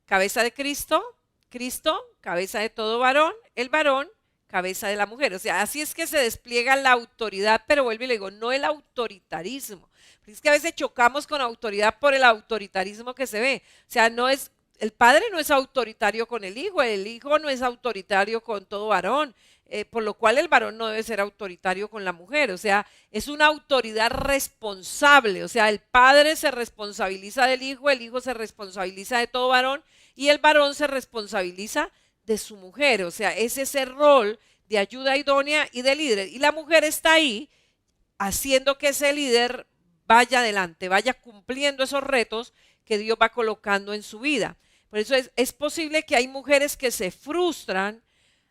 cabeza de Cristo, Cristo, cabeza de todo varón, el varón, cabeza de la mujer. O sea, así es que se despliega la autoridad, pero vuelvo y le digo, no el autoritarismo. Es que a veces chocamos con autoridad por el autoritarismo que se ve. O sea, el padre no es autoritario con el hijo no es autoritario con todo varón, por lo cual el varón no debe ser autoritario con la mujer. O sea, es una autoridad responsable. O sea, el padre se responsabiliza del hijo, el hijo se responsabiliza de todo varón y el varón se responsabiliza de su mujer. O sea, es ese rol de ayuda idónea y de líder. Y la mujer está ahí haciendo que ese líder vaya adelante, vaya cumpliendo esos retos que Dios va colocando en su vida. Por eso es posible que hay mujeres que se frustran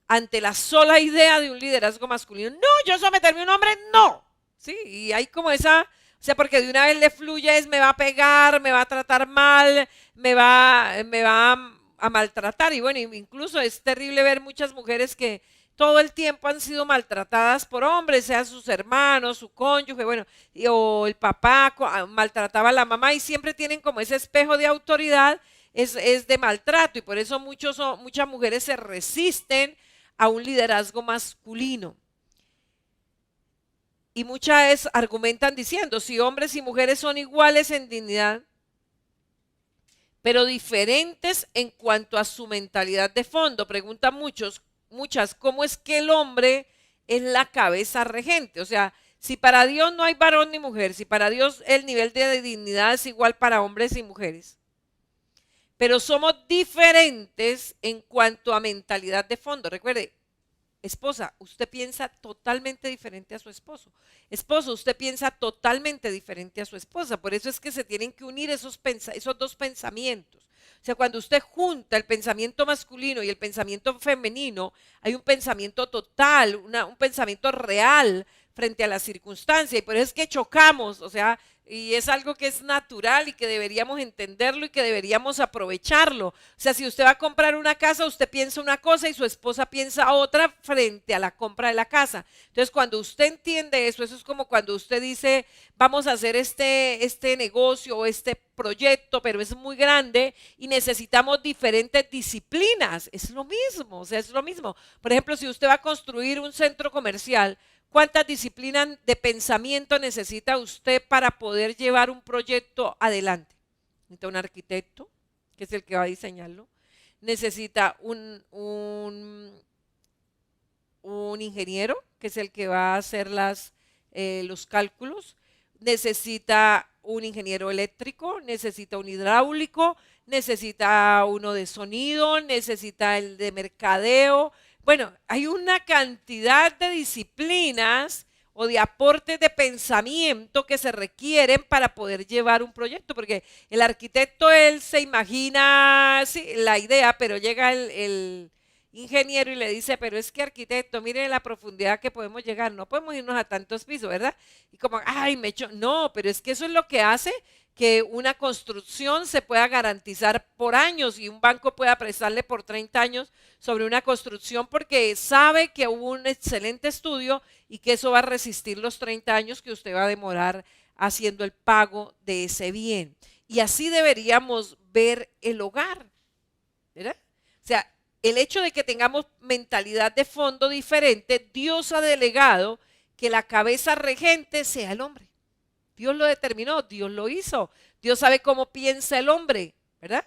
ante la sola idea de un liderazgo masculino. No, yo someterme a un hombre, no. Sí, y hay como esa, o sea, porque de una vez le fluye es me va a pegar, me va a tratar mal, me va a maltratar. Y bueno, incluso es terrible ver muchas mujeres que todo el tiempo han sido maltratadas por hombres, sean sus hermanos, su cónyuge, bueno, o el papá maltrataba a la mamá y siempre tienen como ese espejo de autoridad, es de maltrato y por eso muchas mujeres se resisten a un liderazgo masculino. Y muchas argumentan diciendo, si hombres y mujeres son iguales en dignidad, pero diferentes en cuanto a su mentalidad de fondo. Preguntan muchas, ¿cómo es que el hombre es la cabeza regente? O sea, si para Dios no hay varón ni mujer, si para Dios el nivel de dignidad es igual para hombres y mujeres, pero somos diferentes en cuanto a mentalidad de fondo. Recuerde, esposa, usted piensa totalmente diferente a su esposo. Esposo, usted piensa totalmente diferente a su esposa. Por eso es que se tienen que unir esos dos pensamientos. O sea, cuando usted junta el pensamiento masculino y el pensamiento femenino, hay un pensamiento total, un pensamiento real frente a la circunstancia. Y por eso es que chocamos, o sea, y es algo que es natural y que deberíamos entenderlo y que deberíamos aprovecharlo. O sea, si usted va a comprar una casa, usted piensa una cosa y su esposa piensa otra frente a la compra de la casa. Entonces, cuando usted entiende eso, eso es como cuando usted dice, vamos a hacer este negocio o este proyecto, pero es muy grande y necesitamos diferentes disciplinas. Es lo mismo, o sea, es lo mismo. Por ejemplo, si usted va a construir un centro comercial, ¿cuántas disciplinas de pensamiento necesita usted para poder llevar un proyecto adelante? Necesita un arquitecto, que es el que va a diseñarlo. Necesita un ingeniero, que es el que va a hacer los cálculos. Necesita un ingeniero eléctrico, necesita un hidráulico, necesita uno de sonido, necesita el de mercadeo. Bueno, hay una cantidad de disciplinas o de aportes de pensamiento que se requieren para poder llevar un proyecto, porque el arquitecto, él se imagina sí, la idea, pero llega el ingeniero y le dice, pero es que arquitecto, mire la profundidad que podemos llegar, no podemos irnos a tantos pisos, ¿verdad? Y como, ay, no, pero es que eso es lo que hace que una construcción se pueda garantizar por años y un banco pueda prestarle por 30 años sobre una construcción porque sabe que hubo un excelente estudio y que eso va a resistir los 30 años que usted va a demorar haciendo el pago de ese bien. Y así deberíamos ver el hogar, ¿verdad? O sea, el hecho de que tengamos mentalidad de fondo diferente, Dios ha delegado que la cabeza regente sea el hombre. Dios lo determinó, Dios lo hizo. Dios sabe cómo piensa el hombre, ¿verdad?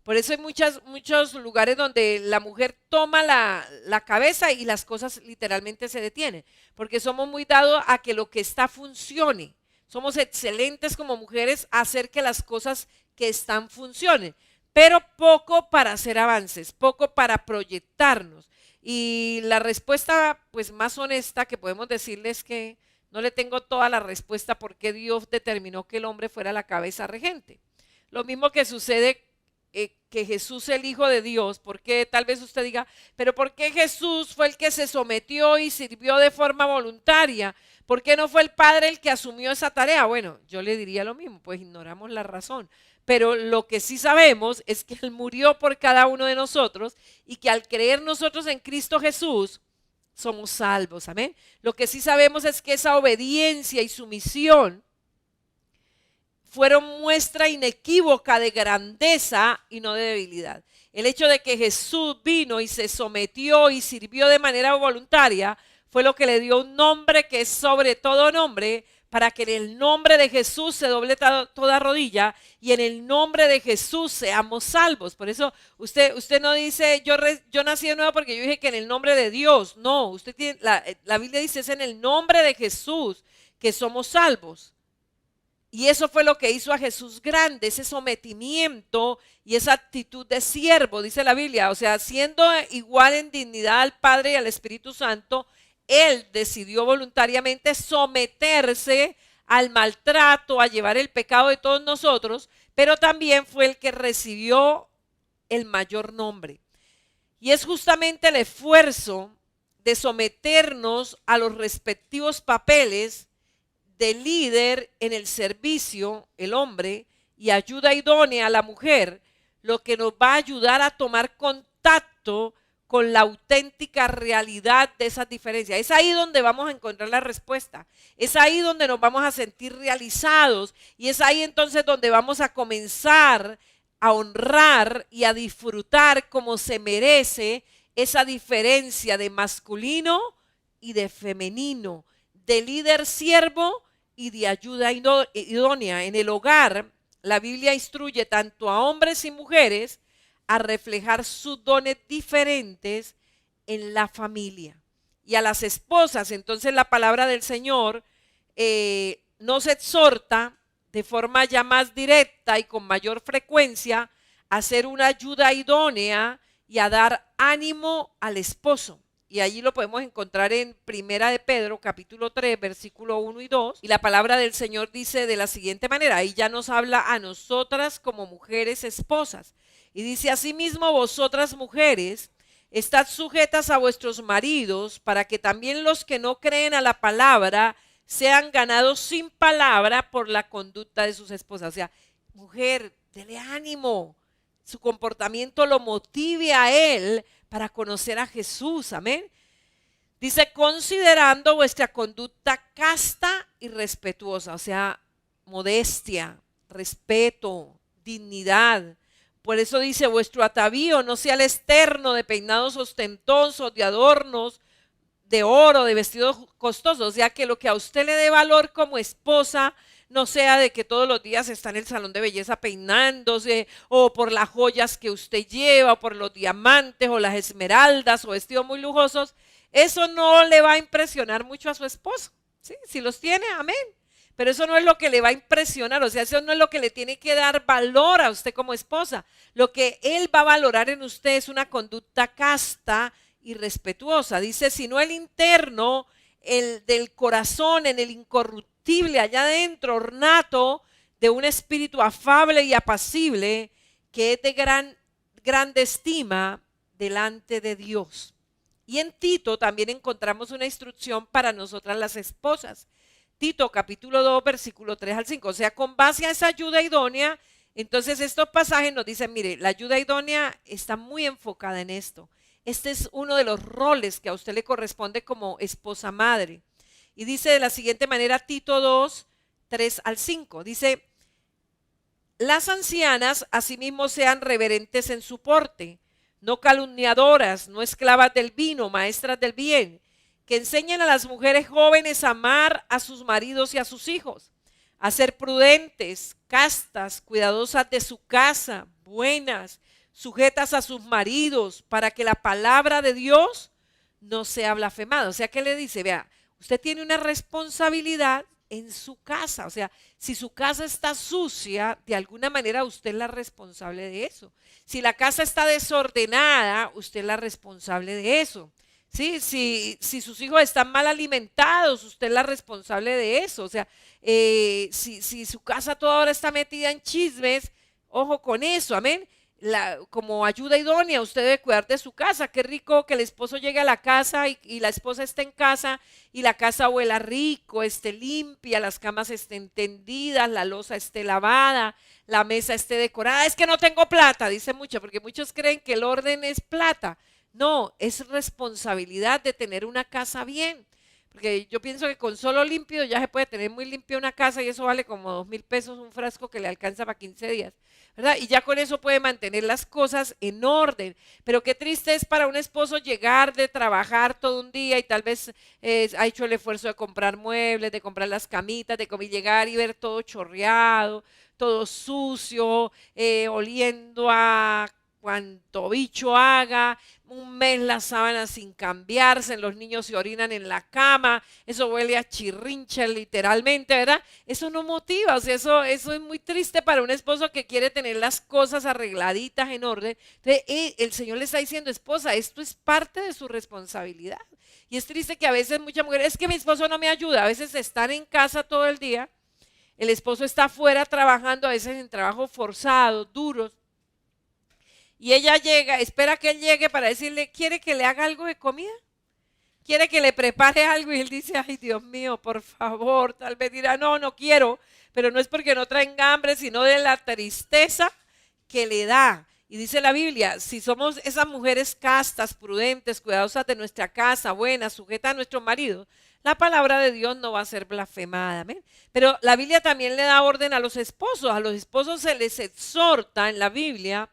Por eso hay muchos lugares donde la mujer toma la cabeza y las cosas literalmente se detienen, porque somos muy dados a que lo que está funcione. Somos excelentes como mujeres a hacer que las cosas que están funcionen, pero poco para hacer avances, poco para proyectarnos. Y la respuesta pues más honesta que podemos decirles es que no le tengo toda la respuesta por qué Dios determinó que el hombre fuera la cabeza regente. Lo mismo que sucede que Jesús el Hijo de Dios, porque tal vez usted diga, pero ¿por qué Jesús fue el que se sometió y sirvió de forma voluntaria? ¿Por qué no fue el Padre el que asumió esa tarea? Bueno, yo le diría lo mismo, pues ignoramos la razón. Pero lo que sí sabemos es que Él murió por cada uno de nosotros y que al creer nosotros en Cristo Jesús, somos salvos, amén. Lo que sí sabemos es que esa obediencia y sumisión fueron muestra inequívoca de grandeza y no de debilidad. El hecho de que Jesús vino y se sometió y sirvió de manera voluntaria fue lo que le dio un nombre que es sobre todo nombre, para que en el nombre de Jesús se doble toda rodilla y en el nombre de Jesús seamos salvos. Por eso usted no dice, yo nací de nuevo porque yo dije que en el nombre de Dios. No, usted tiene, la Biblia dice, es en el nombre de Jesús que somos salvos. Y eso fue lo que hizo a Jesús grande, ese sometimiento y esa actitud de siervo, dice la Biblia. O sea, siendo igual en dignidad al Padre y al Espíritu Santo, Él decidió voluntariamente someterse al maltrato, a llevar el pecado de todos nosotros, pero también fue el que recibió el mayor nombre. Y es justamente el esfuerzo de someternos a los respectivos papeles de líder en el servicio, el hombre, y ayuda idónea a la mujer, lo que nos va a ayudar a tomar contacto con la auténtica realidad de esas diferencias. Es ahí donde vamos a encontrar la respuesta. Es ahí donde nos vamos a sentir realizados y es ahí entonces donde vamos a comenzar a honrar y a disfrutar como se merece esa diferencia de masculino y de femenino, de líder siervo y de ayuda idónea. En el hogar la Biblia instruye tanto a hombres y mujeres a reflejar sus dones diferentes en la familia. Y a las esposas, entonces la palabra del Señor nos exhorta de forma ya más directa y con mayor frecuencia a ser una ayuda idónea y a dar ánimo al esposo. Y allí lo podemos encontrar en Primera de Pedro, capítulo 3, versículo 1 y 2. Y la palabra del Señor dice de la siguiente manera, ahí ya nos habla a nosotras como mujeres esposas. Y dice, asimismo vosotras mujeres, estad sujetas a vuestros maridos, para que también los que no creen a la palabra sean ganados sin palabra por la conducta de sus esposas. O sea, mujer, dele ánimo, su comportamiento lo motive a él para conocer a Jesús, amén. Dice, considerando vuestra conducta casta y respetuosa, o sea, modestia, respeto, dignidad. Por eso dice, vuestro atavío no sea el externo de peinados ostentosos, de adornos, de oro, de vestidos costosos. O sea, que lo que a usted le dé valor como esposa no sea de que todos los días está en el salón de belleza peinándose, o por las joyas que usted lleva, o por los diamantes, o las esmeraldas, o vestidos muy lujosos. Eso no le va a impresionar mucho a su esposo, ¿sí? Si los tiene, amén. Pero eso no es lo que le va a impresionar, o sea, eso no es lo que le tiene que dar valor a usted como esposa. Lo que él va a valorar en usted es una conducta casta y respetuosa. Dice, sino el interno, el del corazón, en el incorruptible, allá adentro, ornato de un espíritu afable y apacible, que es de grande estima delante de Dios. Y en Tito también encontramos una instrucción para nosotras las esposas. Tito capítulo 2, versículo 3 al 5. O sea, con base a esa ayuda idónea, entonces estos pasajes nos dicen, mire, la ayuda idónea está muy enfocada en esto. Este es uno de los roles que a usted le corresponde como esposa madre. Y dice de la siguiente manera, Tito 2, 3 al 5. Dice, las ancianas asimismo sean reverentes en su porte, no calumniadoras, no esclavas del vino, maestras del bien, que enseñen a las mujeres jóvenes a amar a sus maridos y a sus hijos, a ser prudentes, castas, cuidadosas de su casa, buenas, sujetas a sus maridos, para que la palabra de Dios no sea blasfemada. O sea, ¿qué le dice? Vea, usted tiene una responsabilidad en su casa. O sea, si su casa está sucia, de alguna manera usted es la responsable de eso. Si la casa está desordenada, usted es la responsable de eso. ¿Sí? Si sus hijos están mal alimentados, usted es la responsable de eso. O sea, si su casa toda hora está metida en chismes, ojo con eso, amén. Como ayuda idónea, usted debe cuidar de su casa. Qué rico que el esposo llegue a la casa y la esposa esté en casa y la casa huela rico, esté limpia, las camas estén tendidas, la loza esté lavada, la mesa esté decorada. Es que no tengo plata, dice mucho, porque muchos creen que el orden es plata. No, es responsabilidad de tener una casa bien. Porque yo pienso que con solo limpio ya se puede tener muy limpia una casa y eso vale como 2,000 pesos un frasco que le alcanza para 15 días, ¿verdad? Y ya con eso puede mantener las cosas en orden. Pero qué triste es para un esposo llegar de trabajar todo un día y tal vez ha hecho el esfuerzo de comprar muebles, de comprar las camitas, de llegar y ver todo chorreado, todo sucio, oliendo a cuanto bicho haga, un mes las sábanas sin cambiarse, los niños se orinan en la cama, eso huele a chirrincha literalmente, ¿verdad? Eso no motiva, o sea, eso es muy triste para un esposo que quiere tener las cosas arregladitas en orden. Entonces, el Señor le está diciendo, esposa, esto es parte de su responsabilidad. Y es triste que a veces muchas mujeres, es que mi esposo no me ayuda, a veces están en casa todo el día, el esposo está afuera trabajando, a veces en trabajos forzados, duros, y ella llega, espera que él llegue para decirle, ¿quiere que le haga algo de comida? ¿Quiere que le prepare algo? Y él dice, ay Dios mío, por favor. Tal vez dirá, no, no quiero, pero no es porque no traiga hambre, sino de la tristeza que le da. Y dice la Biblia, si somos esas mujeres castas, prudentes, cuidadosas de nuestra casa, buenas, sujetas a nuestro marido, la palabra de Dios no va a ser blasfemada, ¿amén? Pero la Biblia también le da orden a los esposos se les exhorta en la Biblia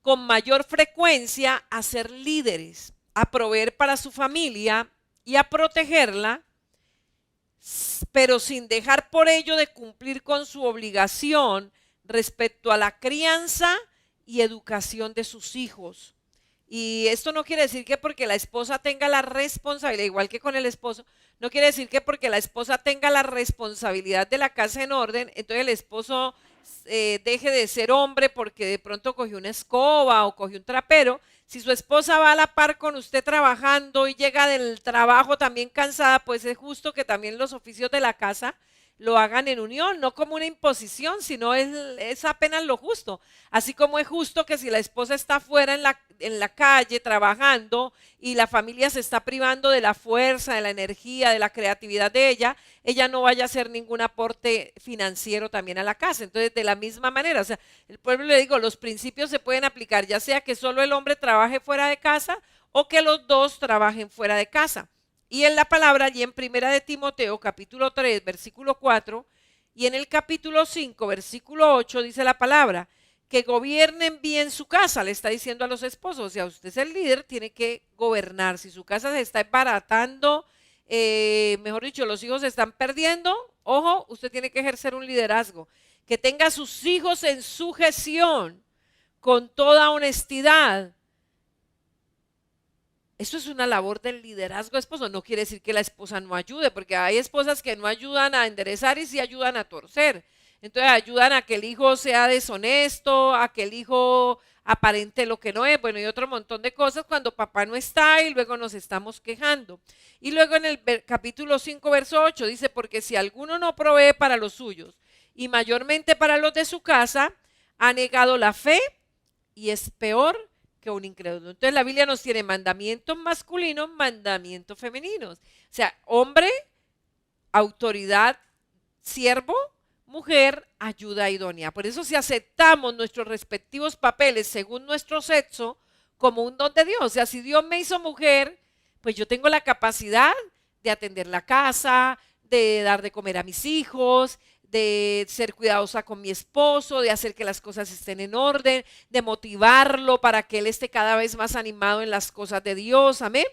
con mayor frecuencia a ser líderes, a proveer para su familia y a protegerla, pero sin dejar por ello de cumplir con su obligación respecto a la crianza y educación de sus hijos. Y esto no quiere decir que porque la esposa tenga la responsabilidad, igual que con el esposo, no quiere decir que porque la esposa tenga la responsabilidad de la casa en orden, entonces el esposo deje de ser hombre porque de pronto cogió una escoba o cogió un trapero. Si su esposa va a la par con usted trabajando y llega del trabajo también cansada, pues es justo que también los oficios de la casa lo hagan en unión, no como una imposición, sino es apenas lo justo. Así como es justo que si la esposa está afuera en la calle trabajando y la familia se está privando de la fuerza, de la energía, de la creatividad de ella no vaya a hacer ningún aporte financiero también a la casa. Entonces, de la misma manera, o sea, el pueblo le digo, los principios se pueden aplicar, ya sea que solo el hombre trabaje fuera de casa o que los dos trabajen fuera de casa. Y en la palabra, allí en Primera de Timoteo, capítulo 3, versículo 4, y en el capítulo 5, versículo 8, dice la palabra, que gobiernen bien su casa, le está diciendo a los esposos, o sea, usted es el líder, tiene que gobernar. Si su casa se está embaratando, mejor dicho, los hijos se están perdiendo, ojo, usted tiene que ejercer un liderazgo, que tenga a sus hijos en sujeción con toda honestidad. Eso es una labor del liderazgo esposo. No quiere decir que la esposa no ayude, porque hay esposas que no ayudan a enderezar y sí ayudan a torcer. Entonces ayudan a que el hijo sea deshonesto, a que el hijo aparente lo que no es, bueno, y otro montón de cosas cuando papá no está y luego nos estamos quejando. Y luego en el capítulo 5, verso 8 dice, porque si alguno no provee para los suyos y mayormente para los de su casa, ha negado la fe y es peor que un incrédulo. Entonces la Biblia nos tiene mandamientos masculinos, mandamientos femeninos. O sea, hombre, autoridad, siervo, mujer, ayuda idónea. Por eso si aceptamos nuestros respectivos papeles según nuestro sexo como un don de Dios, o sea, si Dios me hizo mujer, pues yo tengo la capacidad de atender la casa, de dar de comer a mis hijos, de ser cuidadosa con mi esposo, de hacer que las cosas estén en orden, de motivarlo para que él esté cada vez más animado en las cosas de Dios, amén.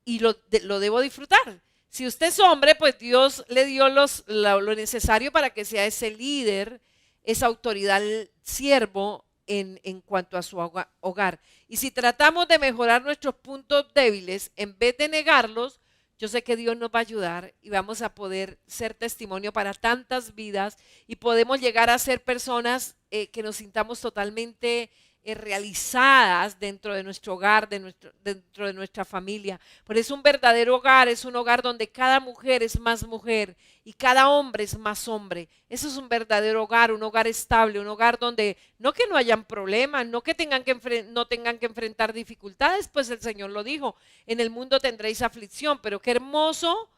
Y lo debo disfrutar. Si usted es hombre, pues Dios le dio lo necesario para que sea ese líder, esa autoridad siervo en cuanto a su hogar. Y si tratamos de mejorar nuestros puntos débiles en vez de negarlos, yo sé que Dios nos va a ayudar y vamos a poder ser testimonio para tantas vidas y podemos llegar a ser personas que nos sintamos totalmente realizadas dentro de nuestro hogar, dentro de nuestra familia. Por eso un verdadero hogar es un hogar donde cada mujer es más mujer y cada hombre es más hombre. Eso es un verdadero hogar, un hogar estable, un hogar donde no que no hayan problemas, no que no tengan que enfrentar dificultades, pues el Señor lo dijo, en el mundo tendréis aflicción, pero qué hermoso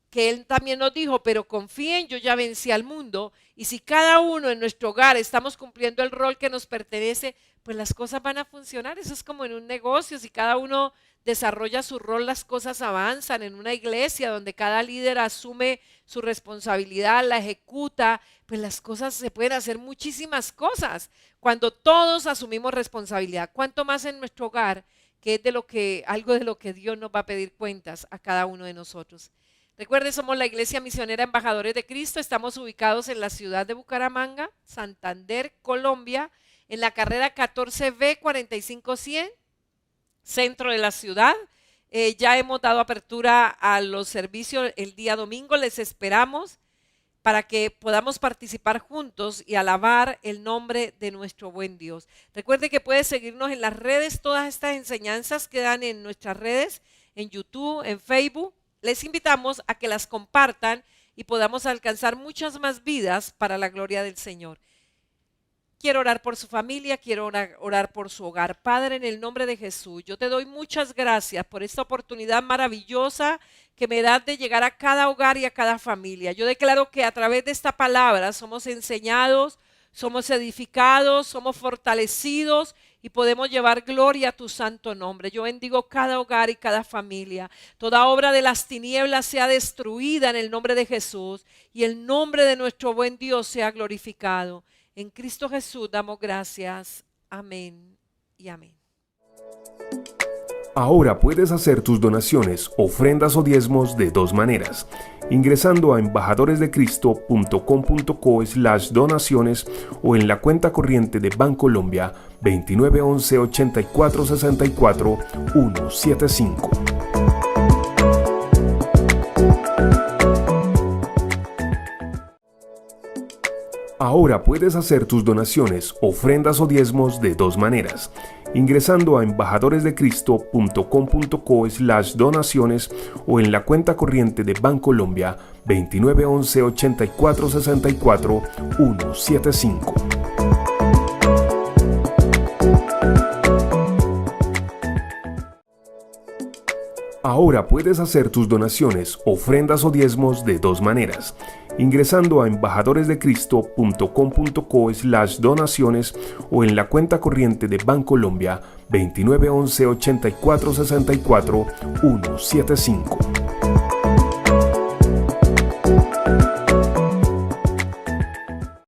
que Él también nos dijo, pero confíen, yo ya vencí al mundo. Y si cada uno en nuestro hogar estamos cumpliendo el rol que nos pertenece, pues las cosas van a funcionar. Eso es como en un negocio, si cada uno desarrolla su rol, las cosas avanzan. En una iglesia donde cada líder asume su responsabilidad, la ejecuta, pues las cosas se pueden hacer muchísimas cosas cuando todos asumimos responsabilidad. Cuanto más en nuestro hogar, que es algo de lo que Dios nos va a pedir cuentas a cada uno de nosotros. Recuerde, somos la Iglesia Misionera Embajadores de Cristo. Estamos ubicados en la ciudad de Bucaramanga, Santander, Colombia, en la carrera 14B 45100, centro de la ciudad. Ya hemos dado apertura a los servicios el día domingo. Les esperamos para que podamos participar juntos y alabar el nombre de nuestro buen Dios. Recuerde que puede seguirnos en las redes. Todas estas enseñanzas quedan en nuestras redes, en YouTube, en Facebook. Les invitamos a que las compartan y podamos alcanzar muchas más vidas para la gloria del Señor. Quiero orar por su familia, quiero orar por su hogar. Padre, en el nombre de Jesús, yo te doy muchas gracias por esta oportunidad maravillosa que me das de llegar a cada hogar y a cada familia. Yo declaro que a través de esta palabra somos enseñados, somos edificados, somos fortalecidos y podemos llevar gloria a tu santo nombre. Yo bendigo cada hogar y cada familia. Toda obra de las tinieblas sea destruida en el nombre de Jesús y el nombre de nuestro buen Dios sea glorificado. En Cristo Jesús damos gracias. Amén y amén. Ahora puedes hacer tus donaciones, ofrendas o diezmos de dos maneras. Ingresando a embajadores.com.co/donaciones o en la cuenta corriente de Bancolombia 2911 84 64 175. Ahora puedes hacer tus donaciones, ofrendas o diezmos de dos maneras. Ingresando a embajadoresdecristo.com.co/donaciones o en la cuenta corriente de Bancolombia 2911 84 64 175. Ahora puedes hacer tus donaciones, ofrendas o diezmos de dos maneras. Ingresando a embajadoresdecristo.com.co/donaciones o en la cuenta corriente de Bancolombia 2911 84 64 175.